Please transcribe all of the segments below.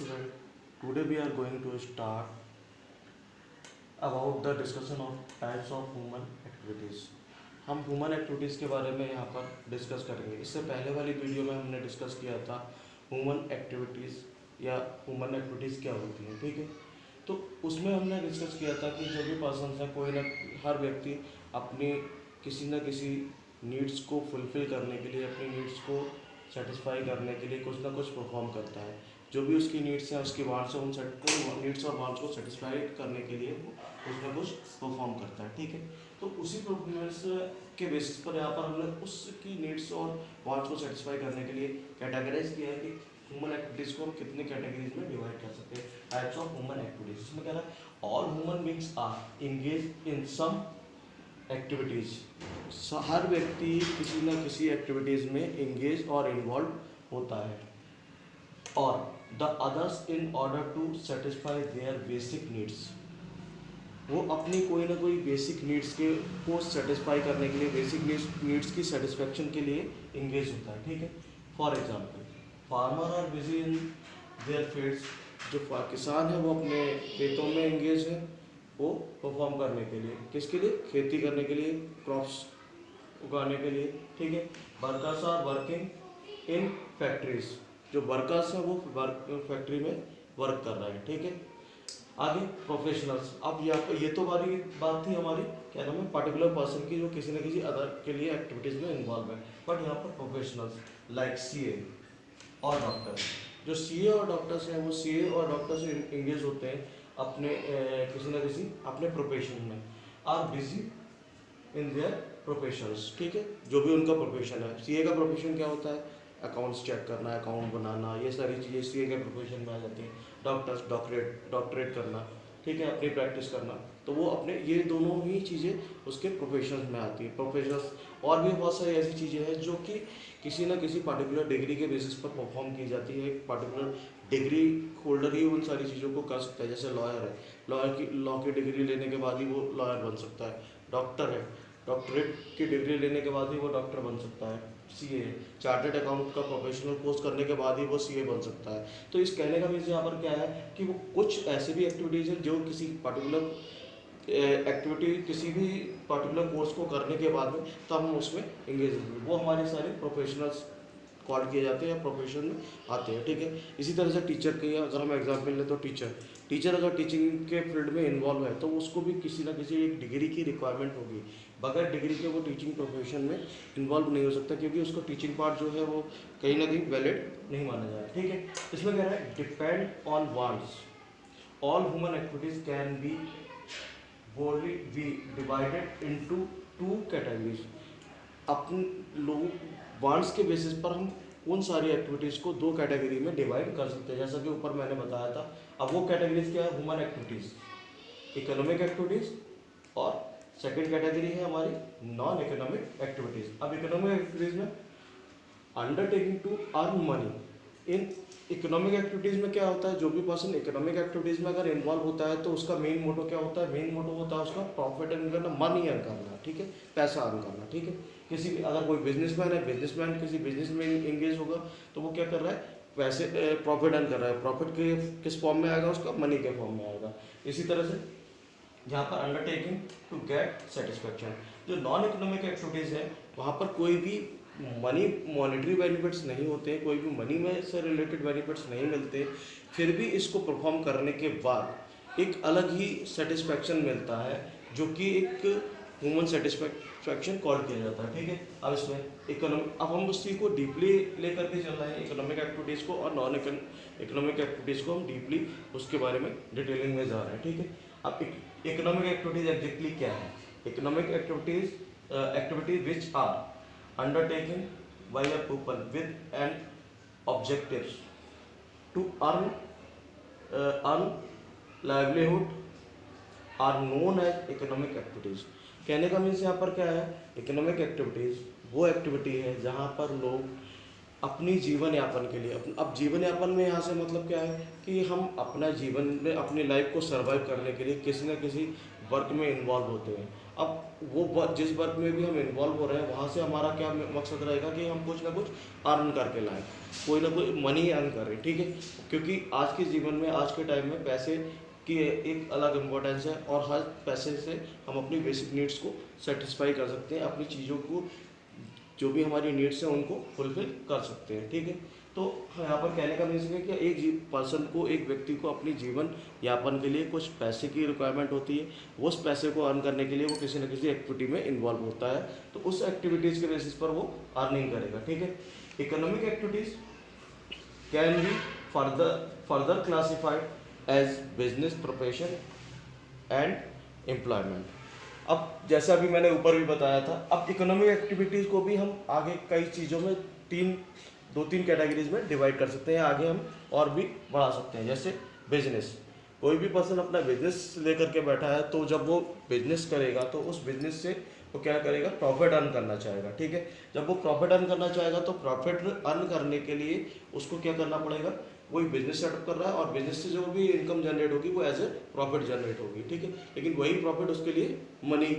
student, today we are going to start about the discussion of types of human activities. हम human activities के बारे में यहाँ पर डिस्कस करेंगे। इससे पहले वाली वीडियो में हमने डिस्कस किया था ह्यूमन एक्टिविटीज़ या ह्यूमन एक्टिविटीज़ क्या होती हैं, ठीक है। तो उसमें हमने डिस्कस किया था कि जो भी पर्सन है, कोई ना हर व्यक्ति अपनी किसी न किसी नीड्स को फुलफ़िल करने के लिए, अपनी नीड्स को सेटिस्फाई करने के लिए कुछ ना कुछ परफॉर्म करता है। जो भी उसकी नीड्स हैं, उसकी वांट्स हैं, उन नीड्स और वांट्स को सेटिस्फाई करने के लिए वो कुछ ना कुछ परफॉर्म करता है, ठीक है। तो उसी परफॉर्मेंस के बेसिस पर यहाँ पर हमने उसकी नीड्स और वांट्स को सेटिस्फाई करने के लिए कैटेगराइज किया है कि ह्यूमन एक्टिविटीज़ को हम कितने कैटेगरीज में डिवाइड कर सकते हैं, टाइप्स ऑफ ह्यूमन एक्टिविटीज। इसमें कह रहा है all human beings are engage in some activities. हर व्यक्ति किसी न किसी एक्टिविटीज़ में एंगेज और इन्वॉल्व होता है, और the others in order to satisfy their basic needs. वो अपनी कोई ना कोई बेसिक नीड्स के को सेटिस्फाई करने के लिए, बेसिक नीड्स की सेटिस्फेक्शन के लिए एंगेज होता है, ठीक है। For example, farmer are busy in their fields. जो किसान है वो अपने खेतों में एंगेज है, वो परफॉर्म करने के लिए, किसके लिए, खेती करने के लिए, क्रॉप्स उगाने के लिए, ठीक है। Workers are working in factories. जो वर्कर्स हैं वो फैक्ट्री में वर्क कर रहे हैं, ठीक है। आगे प्रोफेशनल्स। अब यहाँ पर ये तो बारी बात थी हमारी क्या नाम है, पर्टिकुलर पर्सन की जो किसी न किसी अदर के लिए एक्टिविटीज़ में इन्वॉल्व है। बट यहाँ पर प्रोफेशनल्स लाइक सीए और डॉक्टर। जो सीए और डॉक्टर्स हैं वो सीए और डॉक्टर्स इंगेज होते हैं अपने किसी न किसी अपने प्रोफेशन में, are busy in their professions, ठीक है। जो भी उनका प्रोफेशन है, सीए का प्रोफेशन क्या होता है, अकाउंट्स चेक करना, अकाउंट बनाना, ये सारी चीज़ें सीए के प्रोफेशन में आ जाती हैं। डॉक्टर्स डॉक्टरेट करना, ठीक है, अपनी प्रैक्टिस करना, तो वो अपने ये दोनों ही चीज़ें उसके प्रोफेशन में आती हैं। प्रोफेशंस और भी बहुत सारी ऐसी चीज़ें हैं जो कि किसी न किसी पर्टिकुलर डिग्री के बेसिस पर परफॉर्म की जाती है। एक पर्टिकुलर डिग्री होल्डर ही उन सारी चीज़ों को कर सकता है। जैसे लॉयर है, लॉ की डिग्री लेने के बाद ही वो लॉयर बन सकता है। डॉक्टर है, डॉक्टरेट की डिग्री लेने के बाद ही वो डॉक्टर बन सकता है। सीए, चार्टर्ड अकाउंट का प्रोफेशनल कोर्स करने के बाद ही वो सीए बन सकता है। तो इस कहने का मीन्स यहाँ पर क्या है कि वो कुछ ऐसे भी एक्टिविटीज़ हैं जो किसी पर्टिकुलर एक्टिविटी, किसी भी पर्टिकुलर कोर्स को करने के बाद में तब हम उसमें एंगेज होंगे, वो हमारे सारे प्रोफेशनल्स कॉल किए जाते हैं या प्रोफेशन में आते हैं, ठीक है। इसी तरह से टीचर के अगर हम एग्जाम्पल लें तो टीचर अगर टीचिंग के फील्ड में इन्वॉल्व है तो उसको भी किसी ना किसी एक डिग्री की रिक्वायरमेंट होगी। बगैर डिग्री के वो टीचिंग प्रोफेशन में इन्वॉल्व नहीं हो सकता, क्योंकि उसको टीचिंग पार्ट जो है वो कहीं ना कहीं वैलिड नहीं माना जाए, ठीक है। इसमें कह रहा है depend on wants, all human activities can be broadly be divided into two categories। अपन लोग वांट्स के बेसिस पर हम उन सारी एक्टिविटीज़ को दो कैटेगरी में डिवाइड कर सकते हैं, जैसा कि ऊपर मैंने बताया था। अब वो कैटेगरीज क्या है, ह्यूमन एक्टिविटीज़, इकोनॉमिक एक्टिविटीज़, और सेकंड कैटेगरी है हमारी नॉन इकोनॉमिक एक्टिविटीज़। अब इकोनॉमिक एक्टिविटीज़ में अंडरटेकिंग टू अर्न मनी। इन इकोनॉमिक एक्टिविटीज़ में क्या होता है, जो भी पर्सन इकोनॉमिक एक्टिविटीज़ में अगर इन्वॉल्व होता है तो उसका मेन मोटो क्या होता है, मेन मोटो होता है उसका प्रॉफिट अर्न करना, मनी अर्न करना, ठीक है, पैसा अर्न करना, ठीक है। किसी भी अगर कोई बिजनेसमैन है, बिजनेसमैन किसी बिजनेस में इंगेज होगा तो वो क्या कर रहा है, पैसे प्रॉफिट अर्न कर रहा है। प्रॉफिट के किस फॉर्म में आएगा, उसका मनी के फॉर्म में आएगा। इसी तरह से यहाँ पर अंडरटेकिंग टू गेट सेटिस्फेक्शन। जो नॉन इकोनॉमिक एक्टिविटीज़ है वहाँ पर कोई भी मॉनेटरी बेनिफिट्स नहीं होते, कोई भी मनी में से रिलेटेड बेनिफिट्स नहीं मिलते, फिर भी इसको परफॉर्म करने के बाद एक अलग ही सेटिस्फेक्शन मिलता है, जो कि एक ह्यूमन सेटिस्फेक्शन कॉल किया जाता है, ठीक है। अब इसमें अब हम उसी को डीपली लेकर के चल रहे हैं, इकोनॉमिक एक्टिविटीज़ को और नॉन इकोनॉमिक एक्टिविटीज़ को हम डीपली उसके बारे में डिटेलिंग में जा रहे हैं, ठीक है। अब इकोनॉमिक एक्टिविटीज़ एग्जैक्टली क्या है, economic activities which are undertaken by a people with an objective to earn livelihood are known as economic activities। कहने का मीन्स यहाँ पर क्या है, इकोनॉमिक एक्टिविटीज़ वो एक्टिविटी है जहाँ पर लोग अपनी जीवन यापन के लिए, अब जीवन यापन में यहाँ से मतलब क्या है कि हम अपना जीवन में अपनी लाइफ को सर्वाइव करने के लिए किसी न किसी वर्क में इन्वॉल्व होते हैं। अब वो जिस वर्क में भी हम इन्वॉल्व हो रहे हैं वहाँ से हमारा क्या मकसद रहेगा कि हम कुछ ना कुछ अर्न करके लाएं, कोई ना कोई मनी अर्न करें, ठीक है। क्योंकि आज के जीवन में, आज के टाइम में पैसे की एक अलग इम्पोर्टेंस है और हर पैसे से हम अपनी बेसिक नीड्स को सेटिस्फाई कर सकते हैं, अपनी चीज़ों को जो भी हमारी नीड्स हैं उनको फुलफिल कर सकते हैं, ठीक है। तो यहाँ पर कहने का मीन्स है कि एक पर्सन को, एक व्यक्ति को अपनी जीवन यापन के लिए कुछ पैसे की रिक्वायरमेंट होती है, वो उस पैसे को अर्न करने के लिए वो किसी न किसी एक्टिविटी में इन्वॉल्व होता है, तो उस एक्टिविटीज़ के बेसिस पर वो अर्निंग करेगा, ठीक है। Economic activities can be further classified as business, profession and employment. अब जैसा अभी मैंने ऊपर भी बताया था, अब इकोनॉमिक एक्टिविटीज़ को भी हम आगे कई चीज़ों में दो तीन कैटेगरीज में डिवाइड कर सकते हैं, आगे हम और भी बढ़ा सकते हैं। जैसे बिजनेस, कोई भी पर्सन अपना बिजनेस लेकर के बैठा है, तो जब वो बिजनेस करेगा तो उस बिजनेस से वो क्या करेगा, प्रॉफिट अर्न करना चाहेगा, ठीक है। जब वो प्रॉफिट अर्न करना चाहेगा तो प्रॉफिट अर्न करने के लिए उसको क्या करना पड़ेगा, वही बिजनेस सेटअप कर रहा है और बिजनेस से जो भी इनकम जनरेट होगी वो एज ए प्रॉफिट जनरेट होगी, ठीक है। लेकिन वही प्रॉफिट उसके लिए मनी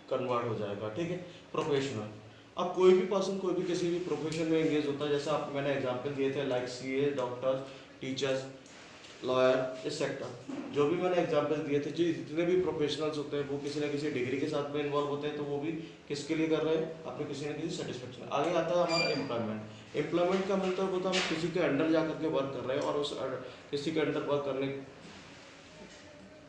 कन्वर्ट हो जाएगा, ठीक है। प्रोफेशनल, अब कोई भी पर्सन कोई भी किसी भी प्रोफेशन में एंगेज होता है, जैसे आप मैंने एग्जांपल दिए थे like CA, doctor, teachers, lawyer, etcetera, जो भी मैंने एग्जांपल दिए थे, जो जितने भी प्रोफेशनल्स होते हैं वो किसी न किसी डिग्री के साथ में इन्वॉल्व होते हैं, तो वो भी किसके लिए कर रहे हैं, अपने किसी न किसी सेटिस्फेक्शन। आगे आता है हमारा एम्प्लॉयमेंट। एम्प्लॉयमेंट का मतलब होता है हम किसी के अंडर जा करके वर्क कर रहे हैं और उस किसी के अंडर वर्क करने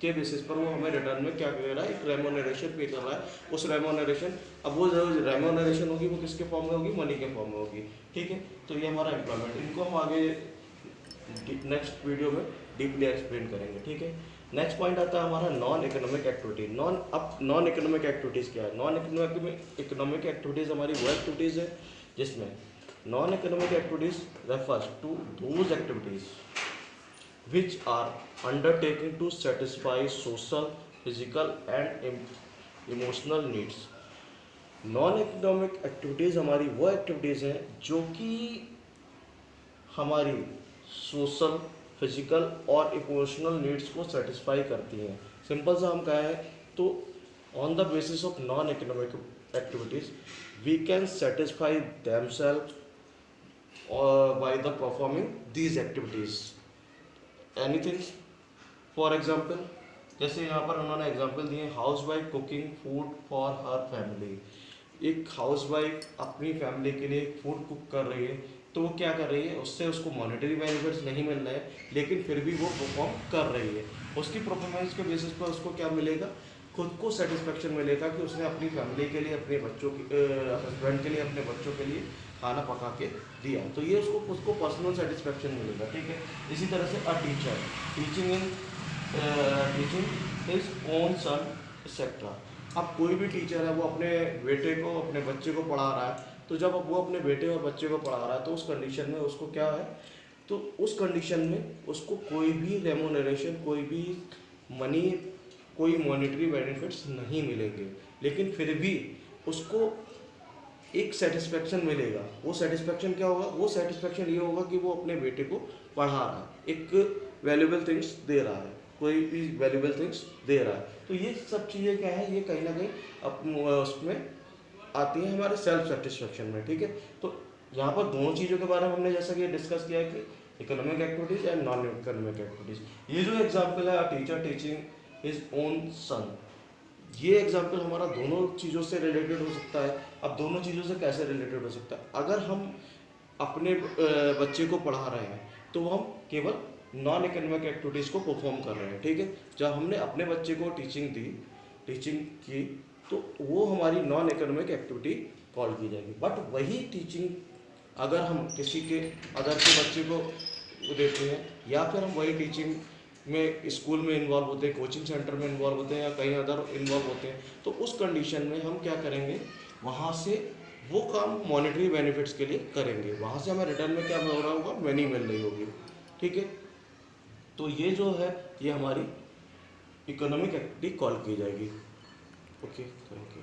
के बेसिस पर वो हमें रिटर्न में क्या कर रहा है, एक रेमोनरेशन पे कर रहा है। उस रेमोनरेशन, अब वो जो रेमोनरेशन होगी वो किसके फॉर्म में होगी, मनी के फॉर्म में होगी, ठीक है। तो ये हमारा एम्प्लॉयमेंट, इनको हम आगे नेक्स्ट वीडियो में डीपली एक्सप्लेन करेंगे, ठीक है। नेक्स्ट पॉइंट आता है हमारा non economic activity. Non economic activities क्या है? नॉन इकोनॉमिक एक्टिविटीज़ हमारी वो एक्टिविटीज़ है जिसमें non economic activities refers to those activities which are undertaken to satisfy social, physical and emotional needs। Non economic activities हमारी वो एक्टिविटीज़ हैं जो कि हमारी सोशल, फिजिकल और इमोशनल नीड्स को सेटिस्फाई करती हैं। सिंपल सा हम कहें तो on the basis of non economic activities we can satisfy themselves by the performing these activities. Anything for example, जैसे यहाँ पर उन्होंने एग्जाम्पल दिए, housewife cooking food for her family. एक हाउस वाइफ अपनी फैमिली के लिए फूड कुक कर रही है, तो वो क्या कर रही है, उससे उसको मॉनेटरी बेनिफिट्स नहीं मिल रहे हैं, लेकिन फिर भी वो परफॉर्म कर रही है। उसकी परफॉर्मेंस के बेसिस पर उसको क्या मिलेगा, खुद को सेटिस्फेक्शन मिलेगा कि उसने अपनी फैमिली के लिए, अपने बच्चों की, हस्बैंड के लिए, अपने बच्चों के लिए खाना पका के दिया, तो ये उसको पर्सनल सेटिस्फेक्शन मिलेगा, ठीक है। इसी तरह से a teacher teaching his own son etcetera. अब कोई भी टीचर है वो अपने बेटे को, अपने बच्चे को पढ़ा रहा है, तो जब वो अपने बेटे और बच्चे को पढ़ा रहा है तो उस कंडीशन में उसको क्या है, तो उस कंडीशन में उसको कोई भी रेमोनरेशन, कोई भी मनी, कोई मॉनेटरी बेनिफिट्स नहीं मिलेंगे, लेकिन फिर भी उसको एक सेटिस्फेक्शन मिलेगा। वो सेटिस्फेक्शन क्या होगा, वो सेटिस्फेक्शन ये होगा कि वो अपने बेटे को पढ़ा रहा है, एक वैल्यूएबल थिंग्स दे रहा है, कोई भी वैल्यूएबल थिंग्स दे रहा है। तो ये सब चीज़ें क्या है, ये कहीं ना कहीं उसमें आती हैं हमारे सेल्फ सेटिस्फेक्शन में, ठीक है। तो यहाँ पर दोनों चीज़ों के बारे में हमने जैसा कि डिस्कस किया कि economic activities and non economic activities. ये जो एग्जाम्पल है, a teacher teaching his own son, ये एग्जाम्पल हमारा दोनों चीज़ों से रिलेटेड हो सकता है। अब दोनों चीज़ों से कैसे रिलेटेड हो सकता है, अगर हम अपने बच्चे को पढ़ा रहे हैं तो हम केवल नॉन इकोनॉमिक एक्टिविटीज़ को परफॉर्म कर रहे हैं, ठीक है। जब हमने अपने बच्चे को टीचिंग की तो वो हमारी नॉन इकोनॉमिक एक्टिविटी कॉल की जाएगी। बट वही टीचिंग अगर हम किसी के अदर के बच्चे को देते हैं, या फिर हम वही टीचिंग में स्कूल में इन्वॉल्व होते हैं, कोचिंग सेंटर में इन्वॉल्व होते हैं, या कहीं अदर इन्वॉल्व होते हैं, तो उस कंडीशन में हम क्या करेंगे, वहाँ से वो काम मॉनेटरी बेनिफिट्स के लिए करेंगे, वहाँ से हमें रिटर्न में क्या मिल रहा होगा, मनी मिल रही होगी, ठीक है। तो ये जो है ये हमारी इकोनॉमिक एक्टिविटी कॉल की जाएगी। Okay, thank you.